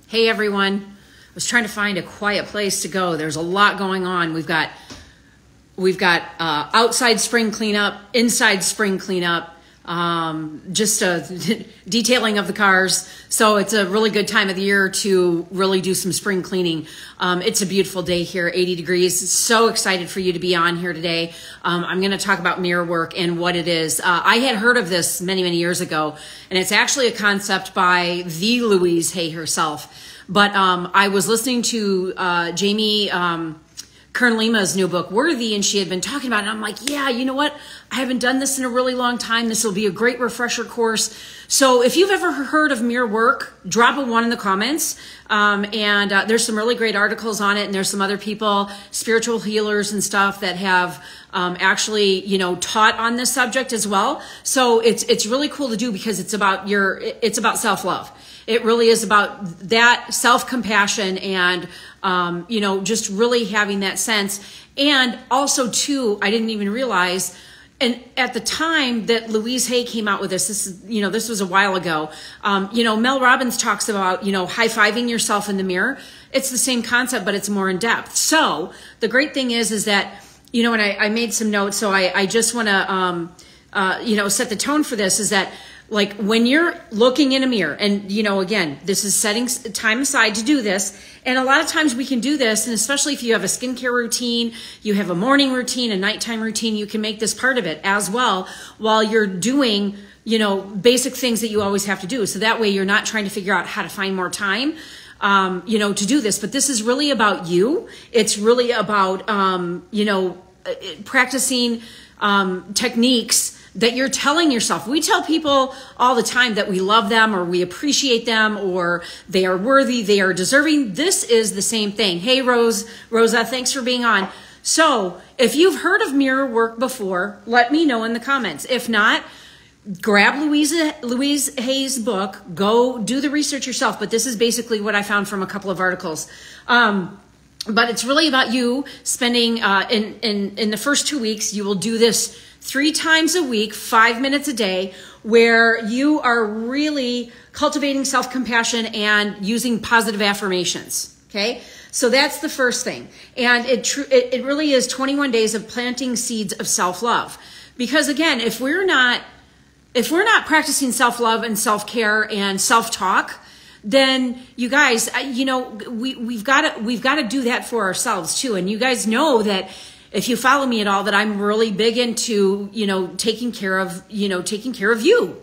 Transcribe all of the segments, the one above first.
Hey everyone, I was trying to find a quiet place to go. There's a lot going on. We've got outside spring cleanup, inside spring cleanup, just a detailing of the cars. So it's a really good time of the year to really do some spring cleaning. It's a beautiful day here, 80 degrees. So excited for you to be on here today. I'm going to talk about mirror work and what it is. I had heard of this many, many years ago, and it's actually a concept by the Louise Hay herself. But I was listening to Jamie Kern-Lima's new book, Worthy, and she had been talking about it. And I'm like, yeah, you know what? I haven't done this in a really long time. This will be a great refresher course. So if you've ever heard of mirror work, drop a 1 in the comments. There's some really great articles on it. And there's some other people, spiritual healers and stuff that have actually, taught on this subject as well. So it's really cool to do because it's about self-love. It really is about that self-compassion and, just really having that sense. And also too, I didn't even realize, and at the time that Louise Hay came out with this was a while ago. Mel Robbins talks about, high-fiving yourself in the mirror. It's the same concept, but it's more in depth. So the great thing is that, and I made some notes. So I just want to, set the tone for this is that, like when you're looking in a mirror and, again, this is setting time aside to do this. And a lot of times we can do this. And especially if you have a skincare routine, you have a morning routine, a nighttime routine, you can make this part of it as well while you're doing, basic things that you always have to do. So that way you're not trying to figure out how to find more time, to do this. But this is really about you. It's really about, practicing techniques that you're telling yourself. We tell people all the time that we love them or we appreciate them or they are worthy, they are deserving. This is the same thing. Hey, Rosa, thanks for being on. So if you've heard of mirror work before, let me know in the comments. If not, grab Louise Hay's book, go do the research yourself. But this is basically what I found from a couple of articles. But it's really about you spending, in the first 2 weeks, you will do this 3 times a week, 5 minutes a day, where you are really cultivating self-compassion and using positive affirmations. Okay. So that's the first thing. And it really is 21 days of planting seeds of self-love. Because again, if we're not practicing self-love and self-care and self-talk, then you guys, we've got to do that for ourselves too. And you guys know that if you follow me at all, that I'm really big into, taking care of you.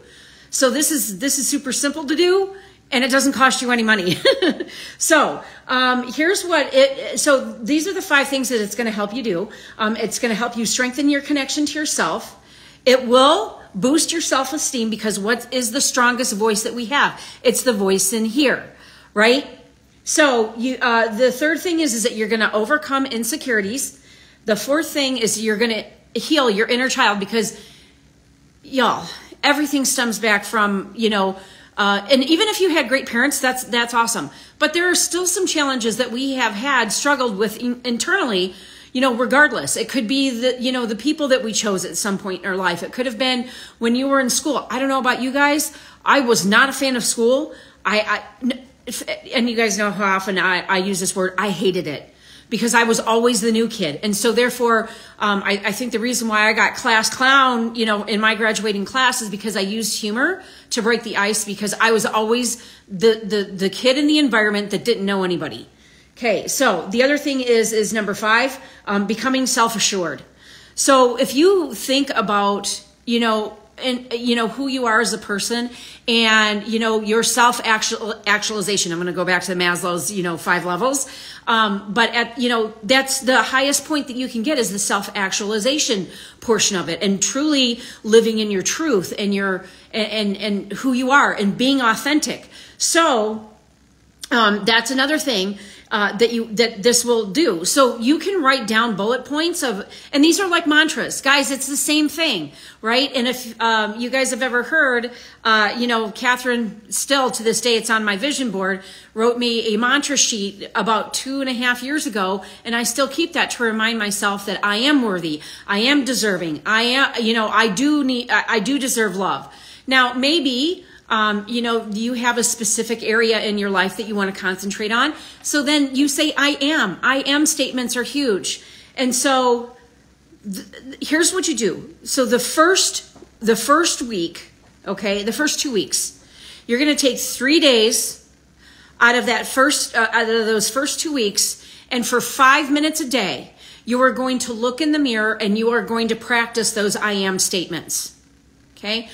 So this is super simple to do and it doesn't cost you any money. So, so these are the 5 things that it's going to help you do. It's going to help you strengthen your connection to yourself. It will boost your self-esteem because what is the strongest voice that we have? It's the voice in here, right? So the third thing is that you're going to overcome insecurities. The 4th thing is you're going to heal your inner child because, y'all, everything stems back from, and even if you had great parents, that's awesome. But there are still some challenges that we have struggled with internally, regardless. It could be the people that we chose at some point in our life. It could have been when you were in school. I don't know about you guys. I was not a fan of school. And you guys know how often I use this word. I hated it. Because I was always the new kid. And so therefore, I think the reason why I got class clown, in my graduating class is because I used humor to break the ice because I was always the kid in the environment that didn't know anybody. Okay, so the other thing is number 5, becoming self-assured. So if you think about, who you are as a person and, your self-actualization. I'm going to go back to the Maslow's, 5 levels. But that's the highest point that you can get is the self-actualization portion of it and truly living in your truth and and who you are and being authentic. So, that's another thing that this will do. So you can write down bullet points and these are like mantras, guys. It's the same thing, right? And if you guys have ever heard, Catherine, still to this day, it's on my vision board, wrote me a mantra sheet about 2.5 years ago, and I still keep that to remind myself that I am worthy, I am deserving, I do deserve love. Now, maybe You know, do you have a specific area in your life that you want to concentrate on? So then you say, I am statements are huge. And so here's what you do. So the first week, okay, the first 2 weeks, you're going to take 3 days out of those first 2 weeks. And for 5 minutes a day, you are going to look in the mirror and you are going to practice those I am statements. Okay.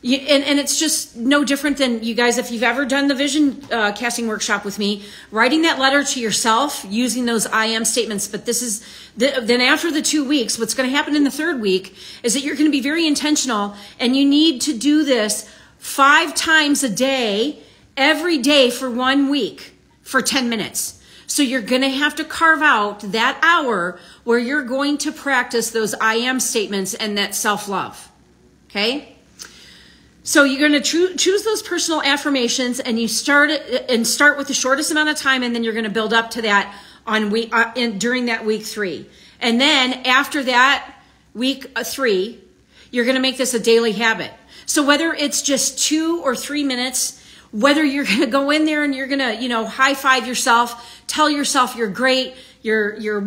And it's just no different than, you guys, if you've ever done the vision casting workshop with me, writing that letter to yourself using those I am statements. But this is, then after the 2 weeks, what's going to happen in the third week is that you're going to be very intentional, and you need to do this 5 times a day, every day for 1 week for 10 minutes. So you're going to have to carve out that hour where you're going to practice those I am statements and that self-love. Okay? So you're going to choose those personal affirmations, and you start with the shortest amount of time, and then you're going to build up to that during that week 3. And then after that week 3, you're going to make this a daily habit. So whether it's just 2 or 3 minutes, whether you're going to go in there and you're going to, you know, high five yourself, tell yourself you're great, you're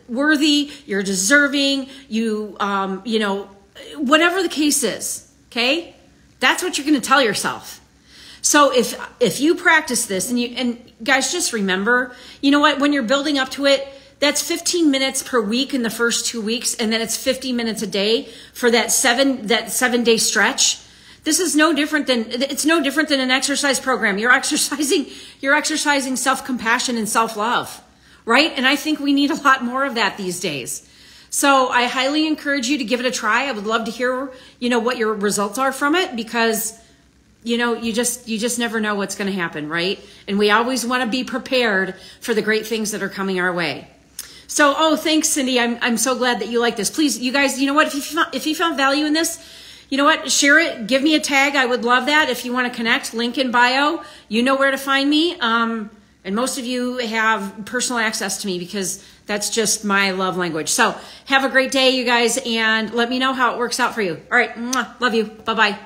worthy, you're deserving, you know, whatever the case is. Okay, that's what you're going to tell yourself. So if you practice this, and guys, just remember, you know what, when you're building up to it, that's 15 minutes per week in the first 2 weeks, and then it's 50 minutes a day for that 7-day stretch. This is no different than an exercise program. You're exercising self-compassion and self-love, right? And I think we need a lot more of that these days. So I highly encourage you to give it a try. I would love to hear, you know, what your results are from it, because, you know, you just never know what's going to happen, right? And we always want to be prepared for the great things that are coming our way. So, thanks, Cindy. I'm so glad that you like this. Please, you guys, you know what? If you found value in this, you know what? Share it. Give me a tag. I would love that. If you want to connect, link in bio. You know where to find me. And most of you have personal access to me because that's just my love language. So have a great day, you guys, and let me know how it works out for you. All right. Love you. Bye-bye.